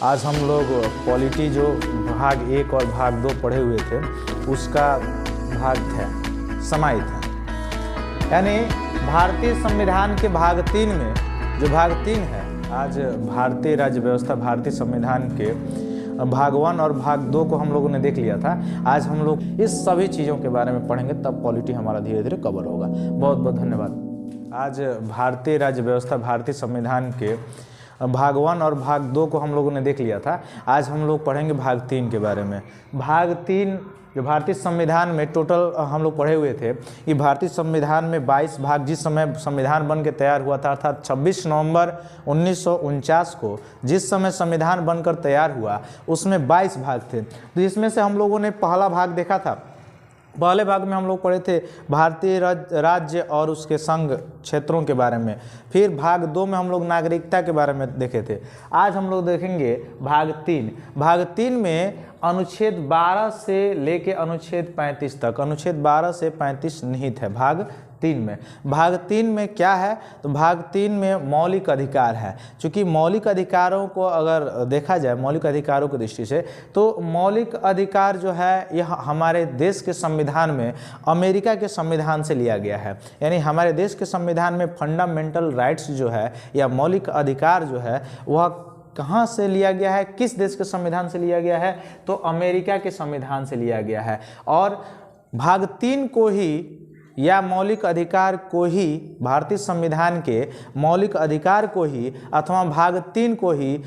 आज हम लोग पॉलिटी जो भाग 1 और भाग 2 पढ़े हुए थे उसका भाग है समाहित है, यानी भारतीय संविधान के भाग 3 में जो भाग 3 है, आज भारतीय राज्य व्यवस्था भारतीय संविधान के भाग 1 और भाग 2 को हम लोगों ने देख लिया था। आज हम लोग इस सभी चीज़ों के बारे में पढ़ेंगे, तब पॉलिटी हमारा धीरे धीरे कवर होगा। बहुत बहुत धन्यवाद। आज भारतीय राज्य व्यवस्था भारतीय संविधान के भाग 1 और भाग 2 को हम लोगों ने देख लिया था। आज हम लोग पढ़ेंगे भाग 3 के बारे में। भाग 3 जो भारतीय संविधान में टोटल हम लोग पढ़े हुए थे कि भारतीय संविधान में 22 भाग जिस समय संविधान बन के तैयार हुआ था, अर्थात 26 नवंबर 1949 को जिस समय संविधान बनकर तैयार हुआ उसमें 22 भाग थे। तो इसमें से हम लोगों ने पहला भाग देखा था। पहले भाग में हम लोग पढ़े थे भारतीय राज्य और उसके संघ क्षेत्रों के बारे में। फिर भाग 2 में हम लोग नागरिकता के बारे में देखे थे। आज हम लोग देखेंगे भाग 3। भाग 3 में अनुच्छेद 12 से लेके अनुच्छेद 35 तक, अनुच्छेद 12 से 35 निहित है भाग 3 में। भाग 3 में क्या है, तो भाग 3 में मौलिक अधिकार है। चूँकि मौलिक अधिकारों को अगर देखा जाए मौलिक अधिकारों की दृष्टि से, तो मौलिक अधिकार जो है यह हमारे देश के संविधान में अमेरिका के संविधान से लिया गया है। यानी हमारे देश के संविधान में फंडामेंटल राइट्स जो है या मौलिक अधिकार जो है वह कहाँ से लिया गया है, किस देश के संविधान से लिया गया है, तो अमेरिका के संविधान से लिया गया है। और भाग 3 को ही या मौलिक अधिकार को ही, भारतीय संविधान के मौलिक अधिकार को ही अथवा भाग 3 को ही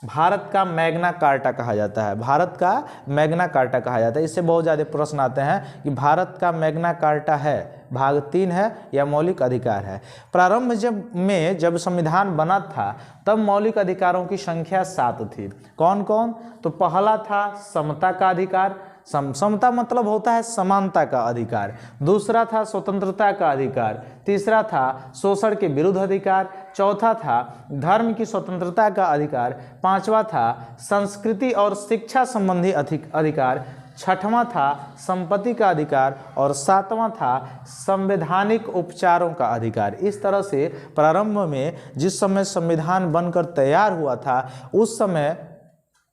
भारत का मैग्ना कार्टा कहा जाता है। भारत का मैग्ना कार्टा कहा जाता है। इससे बहुत ज़्यादा प्रश्न आते हैं कि भारत का मैग्ना कार्टा है, भाग 3 है या मौलिक अधिकार है। प्रारंभ जब संविधान बना था तब मौलिक अधिकारों की संख्या 7 थी। कौन कौन, तो पहला था समता का अधिकार, समता मतलब होता है समानता का अधिकार। दूसरा था स्वतंत्रता का अधिकार। तीसरा था शोषण के विरुद्ध अधिकार। चौथा था धर्म की स्वतंत्रता का अधिकार। पांचवा था संस्कृति और शिक्षा संबंधी अधिकार। छठवां था संपत्ति का अधिकार और सातवां था संवैधानिक उपचारों का अधिकार। इस तरह से प्रारंभ में जिस समय संविधान बनकर तैयार हुआ था उस समय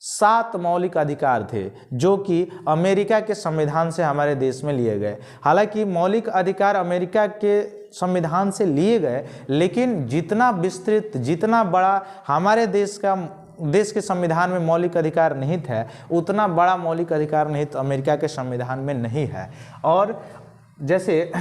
7 मौलिक अधिकार थे जो कि अमेरिका के संविधान से हमारे देश में लिए गए। हालांकि मौलिक अधिकार अमेरिका के संविधान से लिए गए, लेकिन जितना विस्तृत, जितना बड़ा हमारे देश के संविधान में मौलिक अधिकार निहित है, उतना बड़ा मौलिक अधिकार निहित अमेरिका के संविधान में नहीं है। और जैसे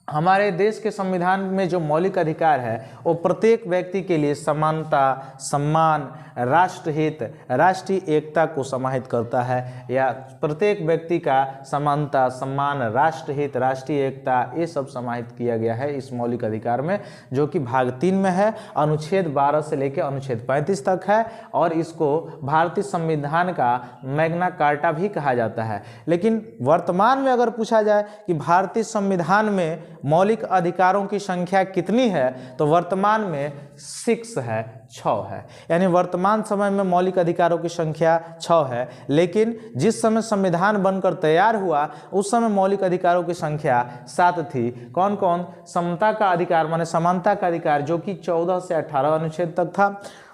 हमारे देश के संविधान में जो मौलिक अधिकार है वो प्रत्येक व्यक्ति के लिए समानता, सम्मान, राष्ट्रहित, राष्ट्रीय एकता को समाहित करता है, या प्रत्येक व्यक्ति का समानता, सम्मान, राष्ट्रहित, राष्ट्रीय एकता, ये सब समाहित किया गया है इस मौलिक अधिकार में, जो कि भाग 3 में है। अनुच्छेद 12 से लेकर अनुच्छेद 35 तक है और इसको भारतीय संविधान का मैग्ना कार्टा भी कहा जाता है। लेकिन वर्तमान में अगर पूछा जाए कि भारतीय संविधान में मौलिक अधिकारों की संख्या कितनी है, तो वर्तमान में 6 है, 6 है। यानी वर्तमान समय में मौलिक अधिकारों की संख्या 6 है, लेकिन जिस समय संविधान बनकर तैयार हुआ उस समय मौलिक अधिकारों की संख्या 7 थी। कौन कौन, समता का अधिकार माने समानता का अधिकार जो कि 14 से 18 अनुच्छेद तक था।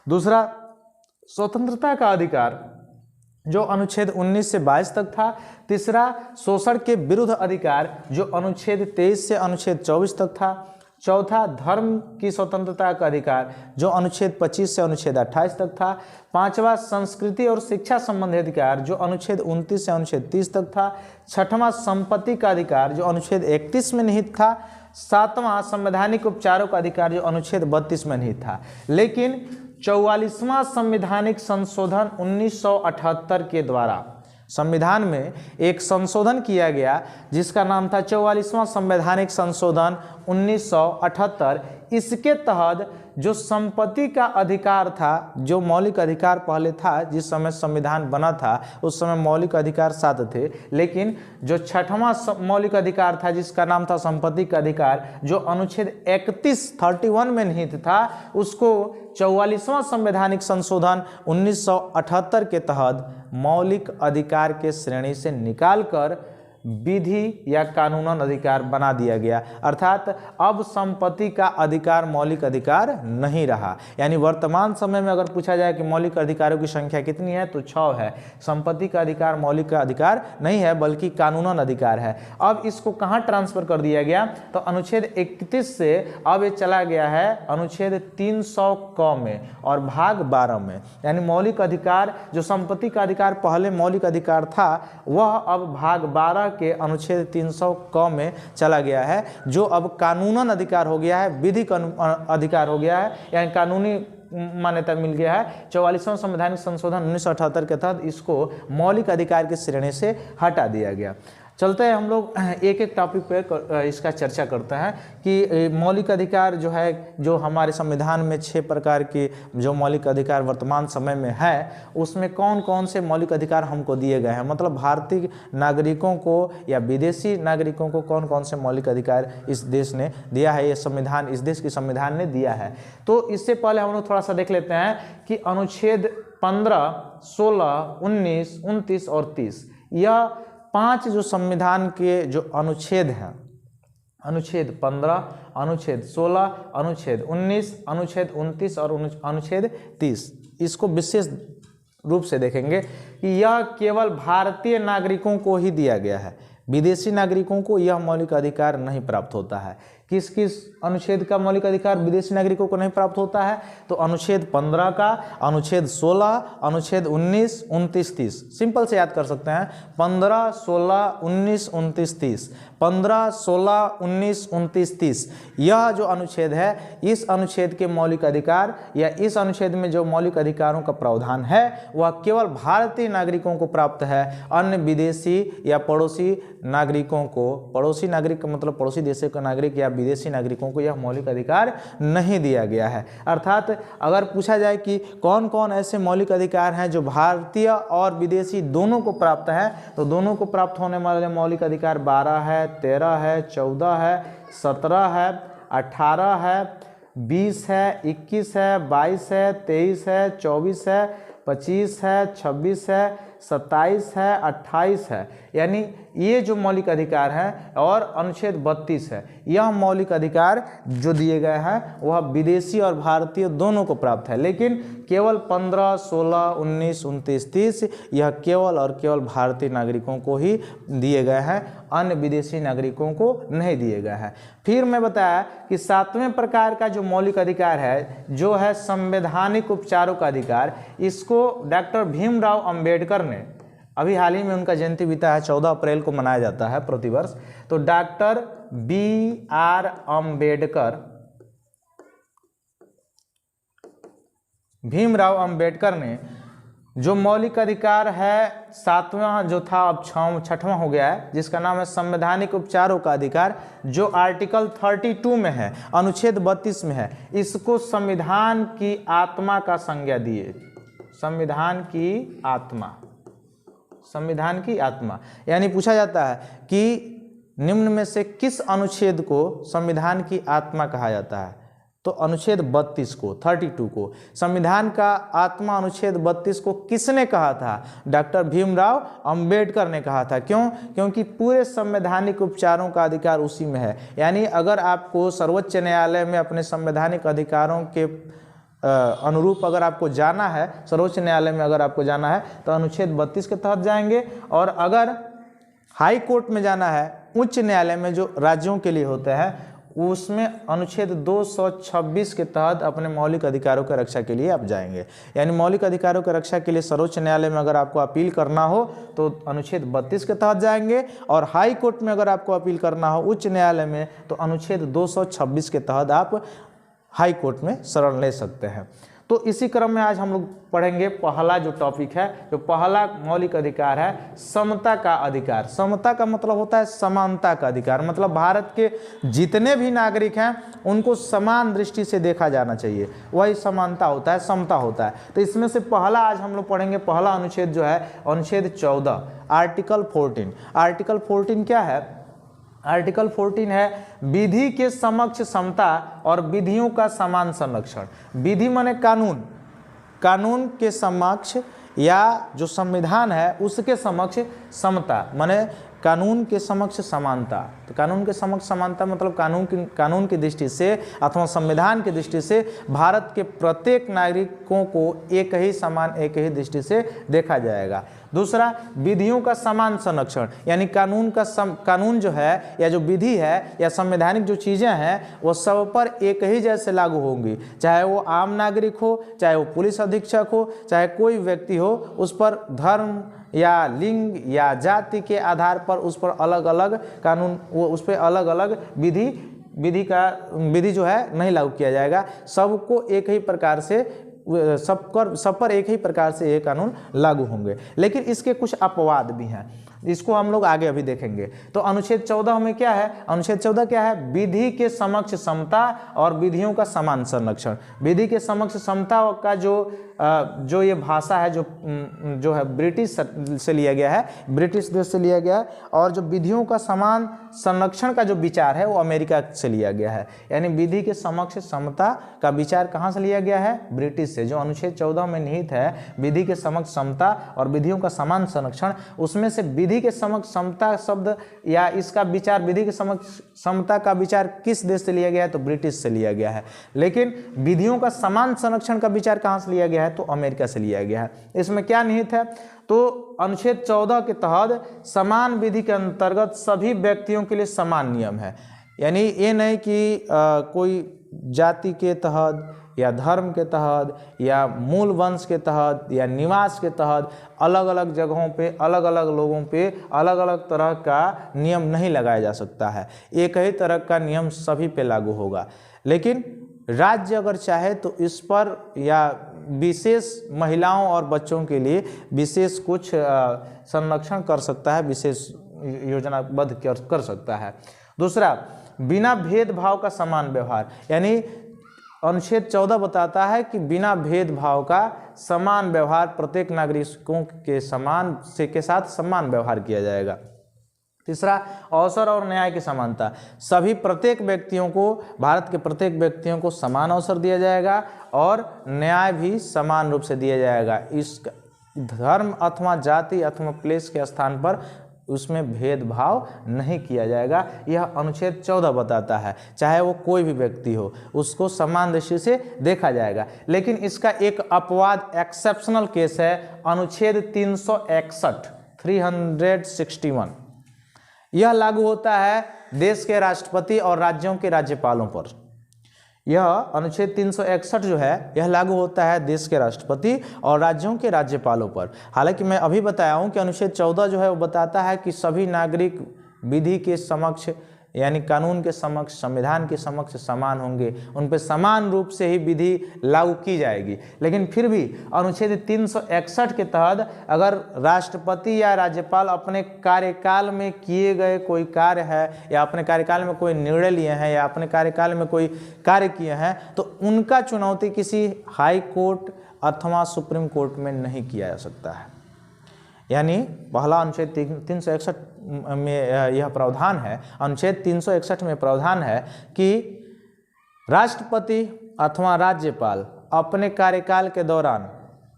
दूसरा स्वतंत्रता का अधिकार जो अनुच्छेद 19 से 22 तक था। तीसरा शोषण के विरुद्ध अधिकार जो अनुच्छेद 23 से अनुच्छेद 24 तक था। चौथा धर्म की स्वतंत्रता का अधिकार जो अनुच्छेद 25 से अनुच्छेद 28 तक था। पांचवा संस्कृति और शिक्षा संबंधी अधिकार जो अनुच्छेद 29 से अनुच्छेद 30 तक था। छठवां संपत्ति का अधिकार जो अनुच्छेद 31 में निहित था। सातवां संवैधानिक उपचारों का अधिकार जो अनुच्छेद 32 में निहित था। लेकिन 44वां संवैधानिक संशोधन 1978 के द्वारा संविधान में एक संशोधन किया गया जिसका नाम था 44वां संवैधानिक संशोधन 1978। इसके तहत जो संपत्ति का अधिकार था, जो मौलिक अधिकार पहले था जिस समय संविधान बना था उस समय मौलिक अधिकार 7 थे, लेकिन जो 6वां मौलिक अधिकार था जिसका नाम था संपत्ति का अधिकार जो अनुच्छेद 31 में निहित था, उसको 44वां संवैधानिक संशोधन 1978 के तहत मौलिक अधिकार के श्रेणी से निकालकर विधि या कानूनन अधिकार बना दिया गया, अर्थात अब संपत्ति का अधिकार मौलिक अधिकार नहीं रहा। यानी वर्तमान समय में अगर पूछा जाए कि मौलिक अधिकारों की संख्या कितनी है तो 6 है। संपत्ति का अधिकार मौलिक अधिकार नहीं है बल्कि कानूनन अधिकार है। अब इसको कहाँ ट्रांसफर कर दिया गया तो अनुच्छेद 31 से अब ये चला गया है अनुच्छेद 300 क में और भाग 12 में। यानी मौलिक अधिकार जो संपत्ति का अधिकार पहले मौलिक अधिकार था वह अब भाग 12 के अनुच्छेद 300 क में चला गया है, जो अब कानूनन अधिकार हो गया है, विधिक अधिकार हो गया है, यानी कानूनी मान्यता मिल गया है। 44वां संवैधानिक संशोधन 1978 के तहत इसको मौलिक अधिकार की श्रेणी से हटा दिया गया। चलते हैं हम लोग एक एक टॉपिक पे इसका चर्चा करते हैं कि मौलिक अधिकार जो है, जो हमारे संविधान में 6 प्रकार के जो मौलिक अधिकार वर्तमान समय में है उसमें कौन कौन से मौलिक अधिकार हमको दिए गए हैं, मतलब भारतीय नागरिकों को या विदेशी नागरिकों को कौन कौन से मौलिक अधिकार इस देश ने दिया है, ये संविधान, इस देश की संविधान ने दिया है। तो इससे पहले हम लोग थोड़ा सा देख लेते हैं कि अनुच्छेद 15, 16, 19, 29 और 30 यह 5 जो संविधान के जो अनुच्छेद हैं, अनुच्छेद 15, अनुच्छेद 16, अनुच्छेद 19, अनुच्छेद 29 और अनुच्छेद 30, इसको विशेष रूप से देखेंगे कि यह केवल भारतीय नागरिकों को ही दिया गया है, विदेशी नागरिकों को यह मौलिक अधिकार नहीं प्राप्त होता है। किस किस अनुच्छेद का मौलिक अधिकार विदेशी नागरिकों को नहीं प्राप्त होता है तो अनुच्छेद 15 का, अनुच्छेद 16, अनुच्छेद 19, 29, 30। सिंपल से याद कर सकते हैं 15, 16, 19, 29, 30, 15, 16, 19, 29, 30 यह जो अनुच्छेद है, इस अनुच्छेद के मौलिक अधिकार या इस अनुच्छेद में जो मौलिक अधिकारों का प्रावधान है वह केवल भारतीय नागरिकों को प्राप्त है। अन्य विदेशी या पड़ोसी नागरिकों को, पड़ोसी नागरिक का मतलब पड़ोसी देशों का नागरिक या विदेशी नागरिकों को यह मौलिक अधिकार नहीं दिया गया है। अर्थात अगर पूछा जाए कि कौन कौन ऐसे मौलिक अधिकार हैं जो भारतीय और विदेशी दोनों को प्राप्त हैं, तो दोनों को प्राप्त होने वाले मौलिक अधिकार 12 है, 13 है, 14 है, 17 है, 18 है, 20 है, 21 है, 22 है, 23 है, 24 है, 25 है, 26 है, 27 है, 28 है। यानी ये जो मौलिक अधिकार हैं और अनुच्छेद 32 है, यह मौलिक अधिकार जो दिए गए हैं वह विदेशी और भारतीय दोनों को प्राप्त है, लेकिन केवल 15, 16, 19, 29, 30 यह केवल और केवल भारतीय नागरिकों को ही दिए गए हैं, अन्य विदेशी नागरिकों को नहीं दिए गए हैं। फिर मैं बताया कि 7वें प्रकार का जो मौलिक अधिकार है जो है संवैधानिक उपचारों का अधिकार, इसको डॉक्टर भीमराव अंबेडकर ने, अभी हाल ही में उनका जयंती बीता है, 14 अप्रैल को मनाया जाता है प्रतिवर्ष, तो डॉक्टर BR अंबेडकर, भीमराव अंबेडकर ने जो मौलिक अधिकार है 7वां जो था अब 6वां हो गया है, जिसका नाम है संवैधानिक उपचारों का अधिकार, जो आर्टिकल 32 में है, अनुच्छेद 32 में है, इसको संविधान की आत्मा का संज्ञा दिए। संविधान की आत्मा, संविधान की आत्मा, यानी पूछा जाता है कि निम्न में से किस अनुच्छेद को संविधान की आत्मा कहा जाता है, तो अनुच्छेद 32 को, 32 को संविधान का आत्मा अनुच्छेद 32 को किसने कहा था? डॉक्टर भीमराव अंबेडकर ने कहा था। क्यों? क्योंकि पूरे संवैधानिक उपचारों का अधिकार उसी में है। यानी अगर आपको सर्वोच्च न्यायालय में अपने संवैधानिक अधिकारों के अनुरूप अगर आपको जाना है, सर्वोच्च न्यायालय में अगर आपको जाना है तो अनुच्छेद 32 के तहत जाएंगे, और अगर हाई कोर्ट में जाना है, उच्च न्यायालय में जो राज्यों के लिए होते हैं, उसमें अनुच्छेद 226 के तहत अपने मौलिक अधिकारों की रक्षा के लिए आप जाएंगे। यानी मौलिक अधिकारों की रक्षा के लिए सर्वोच्च न्यायालय में अगर आपको अपील करना हो तो अनुच्छेद 32 के तहत जाएंगे, और हाई कोर्ट में अगर आपको अपील करना हो उच्च न्यायालय में तो अनुच्छेद 226 के तहत आप हाई कोर्ट में शरण ले सकते हैं। तो इसी क्रम में आज हम लोग पढ़ेंगे पहला जो टॉपिक है, जो पहला मौलिक अधिकार है समता का अधिकार। समता का मतलब होता है समानता का अधिकार, मतलब भारत के जितने भी नागरिक हैं उनको समान दृष्टि से देखा जाना चाहिए, वही समानता होता है, समता होता है। तो इसमें से पहला आज हम लोग पढ़ेंगे, पहला अनुच्छेद जो है अनुच्छेद 14, आर्टिकल 14। आर्टिकल 14 क्या है? आर्टिकल 14 है विधि के समक्ष समता और विधियों का समान संरक्षण। विधि माने कानून, कानून के समक्ष या जो संविधान है उसके समक्ष समता, माने कानून के समक्ष समानता। तो कानून के समक्ष समानता मतलब कानून की दृष्टि से अथवा संविधान की दृष्टि से भारत के प्रत्येक नागरिकों को एक ही समान, एक ही दृष्टि से देखा जाएगा। दूसरा, विधियों का समान संरक्षण, यानी कानून जो है या जो विधि है या संवैधानिक जो चीज़ें हैं वो सब पर एक ही जैसे लागू होंगी, चाहे वो आम नागरिक हो, चाहे वो पुलिस अधीक्षक हो, चाहे कोई व्यक्ति हो, उस पर धर्म या लिंग या जाति के आधार पर उस पर अलग अलग कानून, वो उस पर अलग अलग विधि जो है नहीं लागू किया जाएगा। सबको एक ही प्रकार से सब पर एक ही प्रकार से ये कानून लागू होंगे। लेकिन इसके कुछ अपवाद भी हैं, इसको हम लोग आगे अभी देखेंगे। तो अनुच्छेद 14 में क्या है? अनुच्छेद 14 क्या है? विधि के समक्ष समता और विधियों का समान संरक्षण। विधि के समक्ष समता का जो ये भाषा है जो है ब्रिटिश से लिया गया है, ब्रिटिश देश से लिया गया है, और जो विधियों का समान संरक्षण का जो विचार है वो अमेरिका से लिया गया है। यानी विधि के समक्ष समता का विचार कहाँ से लिया गया है? ब्रिटिश से। जो अनुच्छेद 14 में निहित है विधि के समक्ष समता और विधियों का समान संरक्षण, उसमें से विधि के समक्ष समता शब्द या इसका विचार, विधि के समक्ष समता का विचार किस देश से लिया गया है? तो ब्रिटिश से लिया गया है। लेकिन विधियों का समान संरक्षण का विचार कहाँ से लिया गया है? तो अमेरिका से लिया गया है। इसमें क्या निहित है? तो अनुच्छेद 14 के तहत समान विधि के अंतर्गत सभी व्यक्तियों के लिए समान नियम है। यानी ये नहीं कि कोई जाति के तहत या धर्म के तहत या मूल वंश के तहत या निवास के तहत अलग अलग जगहों पे अलग अलग लोगों पे अलग अलग तरह का नियम नहीं लगाया जा सकता है। एक ही तरह का नियम सभी पे लागू होगा। लेकिन राज्य अगर चाहे तो इस पर या विशेष महिलाओं और बच्चों के लिए विशेष कुछ संरक्षण कर सकता है, विशेष योजनाबद्ध कर सकता है। दूसरा, बिना भेदभाव का समान व्यवहार, यानी अनुच्छेद 14 बताता है कि बिना भेदभाव का समान व्यवहार, प्रत्येक नागरिकों के साथ समान व्यवहार किया जाएगा। तीसरा, अवसर और न्याय की समानता, प्रत्येक व्यक्तियों को, भारत के प्रत्येक व्यक्तियों को समान अवसर दिया जाएगा और न्याय भी समान रूप से दिया जाएगा। इस धर्म अथवा जाति अथवा प्लेस के स्थान पर उसमें भेदभाव नहीं किया जाएगा। यह अनुच्छेद 14 बताता है। चाहे वो कोई भी व्यक्ति हो, उसको समान दृष्टि से देखा जाएगा। लेकिन इसका एक अपवाद, एक्सेप्शनल केस है, अनुच्छेद 361। यह लागू होता है देश के राष्ट्रपति और राज्यों के राज्यपालों पर। यह अनुच्छेद 361 जो है यह लागू होता है देश के राष्ट्रपति और राज्यों के राज्यपालों पर। हालांकि मैं अभी बताया हूं कि अनुच्छेद 14 जो है वो बताता है कि सभी नागरिक विधि के समक्ष यानी कानून के समक्ष, संविधान के समक्ष समान होंगे, उन पर समान रूप से ही विधि लागू की जाएगी। लेकिन फिर भी अनुच्छेद 361 के तहत अगर राष्ट्रपति या राज्यपाल अपने कार्यकाल में किए गए कोई कार्य है या अपने कार्यकाल में कोई निर्णय लिए हैं या अपने कार्यकाल में कोई कार्य किए हैं तो उनका चुनौती किसी हाई कोर्ट अथवा सुप्रीम कोर्ट में नहीं किया जा सकता है। यानी पहला अनुच्छेद 361 में यह प्रावधान है, अनुच्छेद 361 में प्रावधान है कि राष्ट्रपति अथवा राज्यपाल अपने कार्यकाल के दौरान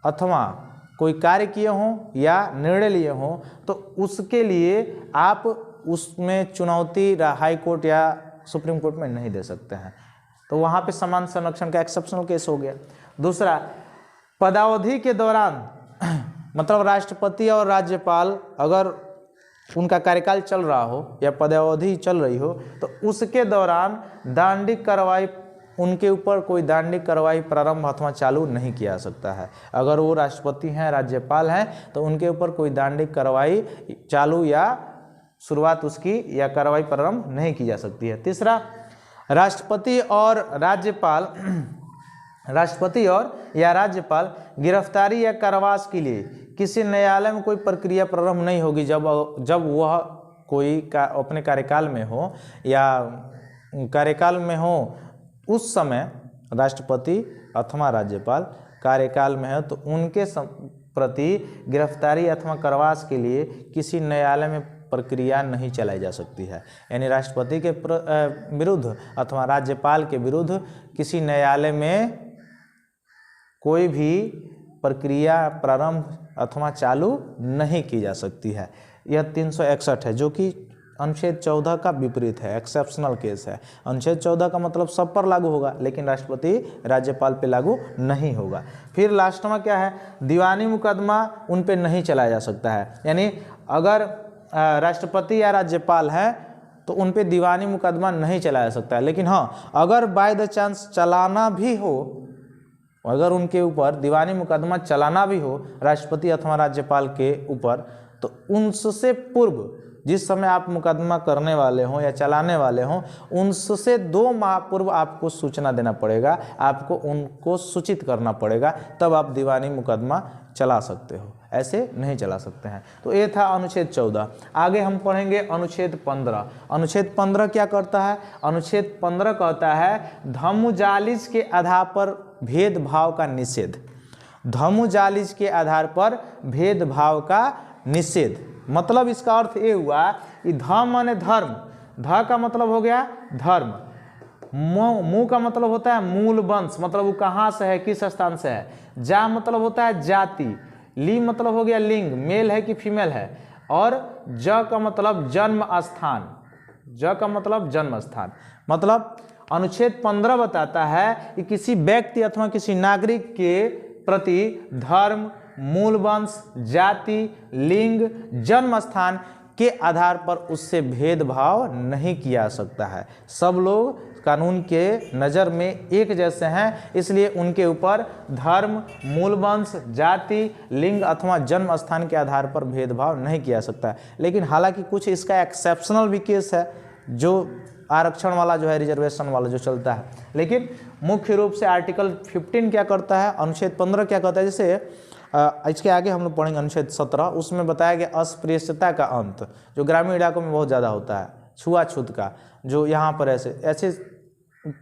अथवा कोई कार्य किए हों या निर्णय लिए हों तो उसके लिए आप उसमें चुनौती हाई कोर्ट या सुप्रीम कोर्ट में नहीं दे सकते हैं। तो वहाँ पे समान संरक्षण का एक्सेप्शनल केस हो गया। दूसरा, पदावधि के दौरान मतलब राष्ट्रपति और राज्यपाल अगर उनका कार्यकाल चल रहा हो या पदावधि चल रही हो तो उसके दौरान दांडिक कार्रवाई, उनके ऊपर कोई दांडिक कार्रवाई प्रारंभ अथवा चालू नहीं किया जा सकता है। अगर वो राष्ट्रपति हैं, राज्यपाल हैं तो उनके ऊपर कोई दांडिक कार्रवाई चालू या शुरुआत उसकी या कार्रवाई प्रारंभ नहीं की जा सकती है। तीसरा, राष्ट्रपति और राज्यपाल गिरफ्तारी या कारावास के लिए किसी न्यायालय में कोई प्रक्रिया प्रारंभ नहीं होगी जब वह कोई अपने कार्यकाल में हो या कार्यकाल में हो। उस समय राष्ट्रपति अथवा राज्यपाल कार्यकाल में है तो उनके प्रति गिरफ्तारी अथवा कारावास के लिए किसी न्यायालय में प्रक्रिया नहीं चलाई जा सकती है। यानी राष्ट्रपति के विरुद्ध अथवा राज्यपाल के विरुद्ध किसी न्यायालय में कोई भी प्रक्रिया प्रारंभ अथवा चालू नहीं की जा सकती है। यह 361 है, जो कि अनुच्छेद 14 का विपरीत है, एक्सेप्शनल केस है। अनुच्छेद 14 का मतलब सब पर लागू होगा, लेकिन राष्ट्रपति राज्यपाल पे लागू नहीं होगा। फिर लास्ट में क्या है, दीवानी मुकदमा उन पे नहीं चलाया जा सकता है, यानी अगर राष्ट्रपति या राज्यपाल है तो उन पे दीवानी मुकदमा नहीं चलाया जा सकता है। लेकिन हाँ, अगर बाय द चांस चलाना भी हो, अगर उनके ऊपर दीवानी मुकदमा चलाना भी हो राष्ट्रपति अथवा राज्यपाल के ऊपर, तो उनसे पूर्व जिस समय आप मुकदमा करने वाले हों या चलाने वाले हों, उनसे 2 माह पूर्व आपको सूचना देना पड़ेगा, आपको उनको सूचित करना पड़ेगा, तब आप दीवानी मुकदमा चला सकते हो, ऐसे नहीं चला सकते हैं। तो ये था अनुच्छेद 14। आगे हम पढ़ेंगे अनुच्छेद 15। अनुच्छेद 15 क्या करता है? अनुच्छेद 15 कहता है धर्मजालिज के आधार पर भेदभाव का निषेध। धर्मजालिज के आधार पर भेदभाव का निषेध, मतलब इसका अर्थ ये हुआ कि धर्म माने धर्म, ध का मतलब हो गया धर्म, मू का मतलब होता है मूल वंश, मतलब वो कहाँ से है, किस स्थान से है, जा मतलब होता है जाति, ली मतलब हो गया लिंग, मेल है कि फीमेल है, और ज का मतलब जन्म स्थान, ज का मतलब जन्म स्थान। मतलब अनुच्छेद 15 बताता है कि किसी व्यक्ति अथवा किसी नागरिक के प्रति धर्म, मूल वंश, जाति, लिंग, जन्म स्थान के आधार पर उससे भेदभाव नहीं किया जा सकता है। सब लोग कानून के नज़र में एक जैसे हैं, इसलिए उनके ऊपर धर्म, मूल वंश, जाति, लिंग अथवा जन्म स्थान के आधार पर भेदभाव नहीं किया जा सकता है। लेकिन हालांकि कुछ इसका एक्सेप्शनल भी केस है, जो आरक्षण वाला जो है, रिजर्वेशन वाला जो चलता है। लेकिन मुख्य रूप से आर्टिकल 15 क्या करता है, अनुच्छेद 15 क्या कहता है, जैसे इसके आगे हम लोग पढ़ेंगे अनुच्छेद 17, उसमें बताया गया अस्पृश्यता का अंत, जो ग्रामीण इलाकों में बहुत ज़्यादा होता है, छुआछूत का, जो यहाँ पर ऐसे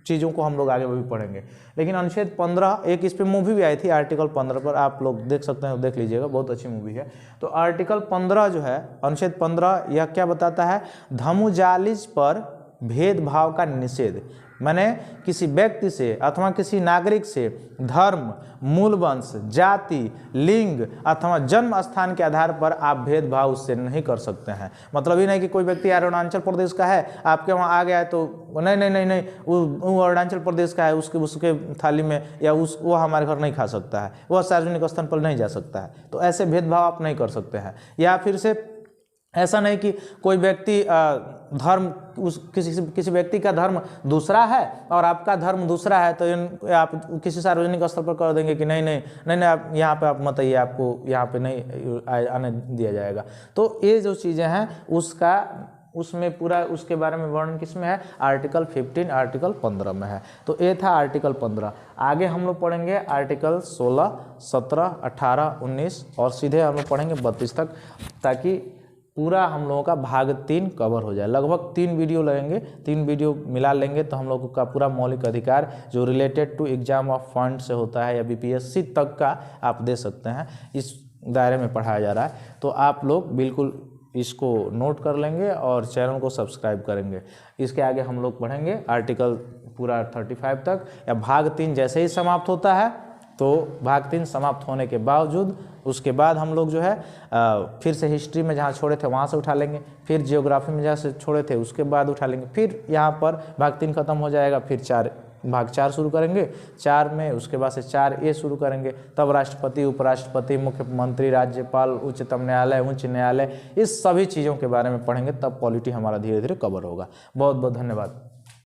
चीज़ों को हम लोग आगे भी पढ़ेंगे। लेकिन अनुच्छेद 15, एक इस पर मूवी भी आई थी आर्टिकल 15 पर, आप लोग देख सकते हैं, देख लीजिएगा, बहुत अच्छी मूवी है। तो आर्टिकल 15 जो है, अनुच्छेद 15, यह क्या बताता है, धर्मजालिज पर भेदभाव का निषेध, माने किसी व्यक्ति से अथवा किसी नागरिक से धर्म, मूल वंश, जाति, लिंग अथवा जन्म स्थान के आधार पर आप भेदभाव उससे नहीं कर सकते हैं। मतलब ये नहीं कि कोई व्यक्ति अरुणाचल प्रदेश का है, आपके वहाँ आ गया है तो नहीं वो अरुणाचल प्रदेश का है, उसके थाली में या वो हमारे घर नहीं खा सकता है, वह सार्वजनिक स्थान पर नहीं जा सकता है। तो ऐसे भेदभाव आप नहीं कर सकते हैं। या फिर से ऐसा नहीं कि कोई व्यक्ति धर्म, किसी व्यक्ति का धर्म दूसरा है और आपका धर्म दूसरा है, तो आप किसी सार्वजनिक स्थल पर कर देंगे कि नहीं आप यहाँ पे आप मत आइए, आपको यहाँ पे नहीं आने दिया जाएगा। तो ये जो चीज़ें हैं उसमें पूरा उसके बारे में वर्णन किसमें है, आर्टिकल 15, आर्टिकल 15 में है। तो ये था आर्टिकल 15। आगे हम लोग पढ़ेंगे आर्टिकल 16, 17, 18, 19 और सीधे हम लोग पढ़ेंगे 32 तक, ताकि पूरा हम लोगों का भाग 3 कवर हो जाए। लगभग 3 वीडियो लगेंगे, 3 वीडियो मिला लेंगे तो हम लोगों का पूरा मौलिक अधिकार जो related to exam of fund से होता है या बीपीएससी तक का आप दे सकते हैं, इस दायरे में पढ़ाया जा रहा है। तो आप लोग बिल्कुल इसको नोट कर लेंगे और चैनल को सब्सक्राइब करेंगे। इसके आगे हम लोग पढ़ेंगे आर्टिकल पूरा 35 तक, या भाग 3 जैसे ही समाप्त होता है, तो भाग 3 समाप्त होने के बावजूद उसके बाद हम लोग जो है फिर से हिस्ट्री में जहाँ छोड़े थे वहाँ से उठा लेंगे, फिर जियोग्राफी में जहाँ से छोड़े थे उसके बाद उठा लेंगे, फिर यहाँ पर भाग 3 खत्म हो जाएगा, फिर भाग 4 शुरू करेंगे, 4 में उसके बाद से 4A शुरू करेंगे, तब राष्ट्रपति, उपराष्ट्रपति, मुख्यमंत्री, राज्यपाल, उच्चतम न्यायालय, उच्च न्यायालय, इस सभी चीज़ों के बारे में पढ़ेंगे, तब पॉलिटी हमारा धीरे धीरे कवर होगा। बहुत बहुत धन्यवाद।